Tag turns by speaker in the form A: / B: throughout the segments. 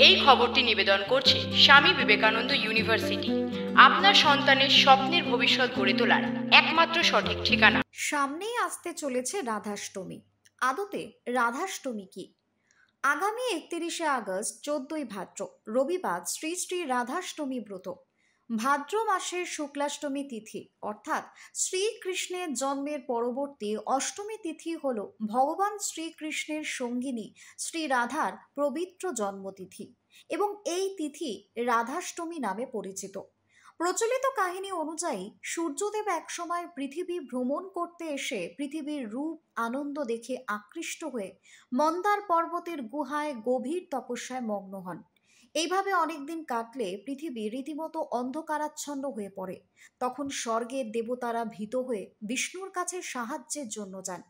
A: এই খবরটি নিবেদন করছে স্বামী বিবেকানন্দ ইউনিভার্সিটি, আপনার সন্তানের স্বপ্নের ভবিষ্যৎ গড়ে তোলার একমাত্র সঠিক ঠিকানা।
B: সামনেই আসতে চলেছে রাধাষ্টমী। আদতে রাধাষ্টমী কি? আগামী 31শে আগস্ট 14ই ভাদ্র রবিবার শ্রী শ্রী রাধাষ্টমী ব্রত। ভাদ্র মাসের শুক্লাষ্টমী তিথি অর্থাৎ শ্রীকৃষ্ণের জন্মের পরবর্তী অষ্টমী তিথি হল ভগবান শ্রীকৃষ্ণের সঙ্গিনী শ্রী রাধার পবিত্র জন্মতিথি এবং এই তিথি রাধাষ্টমী নামে পরিচিত। প্রচলিত কাহিনী অনুযায়ী সূর্যদেব একসময় পৃথিবী ভ্রমণ করতে এসে পৃথিবীর রূপ আনন্দ দেখে আকৃষ্ট হয়ে মন্দার পর্বতের গুহায় গভীর তপস্যায় মগ্ন হন। এইভাবে অনেকদিন কাটলে পৃথিবী রীতিমতো অন্ধকারাচ্ছন্ন হয়ে পড়ে। তখন স্বর্গের দেবতারা ভীত হয়ে বিষ্ণুর কাছে সাহায্যের জন্য যান।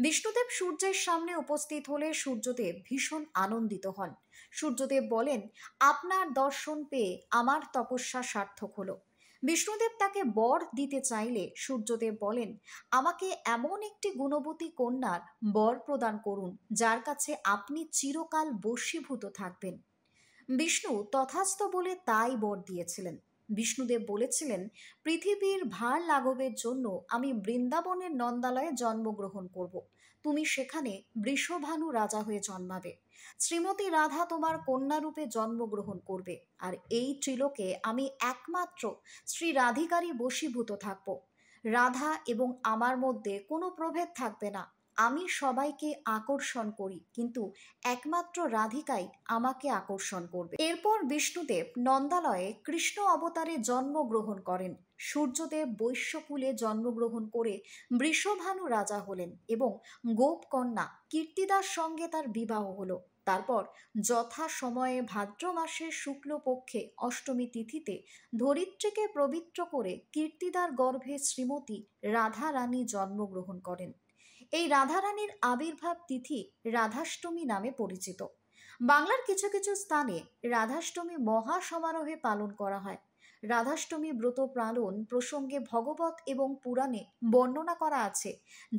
B: বিষ্ণুদেব সূর্যের সামনে উপস্থিত হলে সূর্যদেব ভীষণ আনন্দিত হন। সূর্যদেব বলেন, আপনার দর্শন পেয়ে আমার তপস্যা সার্থক হলো। বিষ্ণুদেব তাকে বর দিতে চাইলে সূর্যদেব বলেন, আমাকে এমন একটি গুণবতী কন্যার বর প্রদান করুন যার কাছে আপনি চিরকাল বশীভূত থাকবেন। বিষ্ণু তথাস্তু বলে তাই বর দিয়েছিলেন। বিষ্ণুদেব বলেছিলেন, পৃথিবীর ভার লাঘবের জন্য আমি বৃন্দাবনের নন্দালয়ে জন্মগ্রহণ করব। তুমি সেখানে বৃষভানু রাজা হয়ে জন্মাবে। শ্রীমতী রাধা তোমার কন্যারূপে জন্মগ্রহণ করবে। আর এই ত্রিলোকে আমি একমাত্র শ্রী রাধিকারই বশীভূত থাকব। রাধা এবং আমার মধ্যে কোনো প্রভেদ থাকবে না। আমি সবাইকে আকর্ষণ করি, কিন্তু একমাত্র রাধিকাই আমাকে আকর্ষণ করবে। এরপর বিষ্ণুদেব নন্দালয়ে কৃষ্ণ অবতারে জন্মগ্রহণ করেন। সূর্যদেব বৈশ্যকুলে জন্মগ্রহণ করে বৃষভানু রাজা হলেন এবং গোপকন্যা কীর্তিদার সঙ্গে তার বিবাহ হলো। তারপর যথা সময়ে ভাদ্র মাসের শুক্লপক্ষে অষ্টমী তিথিতে ধরিত্রীকে পবিত্র করে কীর্তিদার গর্ভে শ্রীমতী রাধা রানী জন্মগ্রহণ করেন। এই রাধারানীর আবির্ভাব তিথি রাধাষ্টমী নামে পরিচিত। বাংলার কিছু কিছু স্থানে রাধাষ্টমী মহা সমারোহে পালন করা হয়। রাধাষ্টমী ব্রত পালন প্রসঙ্গে ভগবত এবং পুরাণে বর্ণনা করা আছে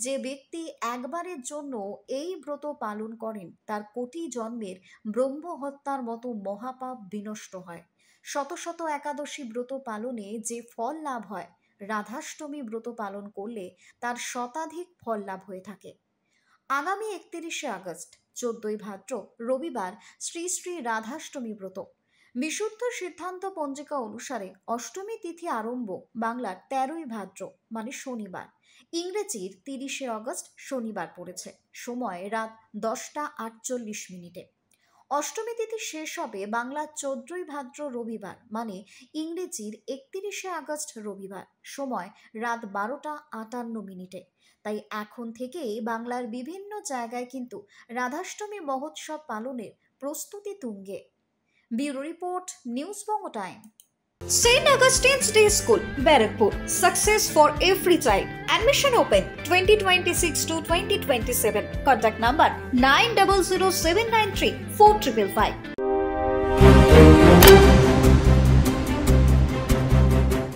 B: যে ব্যক্তি একবারের জন্য এই ব্রত পালন করেন তার কোটি জন্মের ব্রহ্ম হত্যার মতো মহাপাপ বিনষ্ট হয়। শত শত একাদশী ব্রত পালনে যে ফল লাভ হয়, রাধাষ্টমী ব্রত পালন করলে তার শতাধিক ফল লাভ হয়ে থাকে। আগামী 31শে আগস্ট 14ই ভাদ্র রবিবার শ্রী শ্রী রাধাষ্টমী ব্রত। বিশুদ্ধ সিদ্ধান্ত পঞ্জিকা অনুসারে অষ্টমী তিথি আরম্ভ বাংলার 13ই ভাদ্র মানে শনিবার। ইংরেজির 30শে আগস্ট শনিবার পড়েছে। সময় রাত 10টা 48 মিনিটে। অষ্টমী তিথি শেষ হবে বাংলার 14ই ভাদ্র রবিবার মানে ইংরেজির 31শে আগস্ট রবিবার। সময় রাত 12টা 58 মিনিটে। তাই এখন থেকেই বাংলার বিভিন্ন জায়গায় কিন্তু রাধাষ্টমী মহোৎসব পালনের প্রস্তুতি তুঙ্গে। Bureau report, news Banga time. St. Augustine's Day School, Barakpur. Success for every child. Admission open 2026 to 2027. Contact number 900793 4555.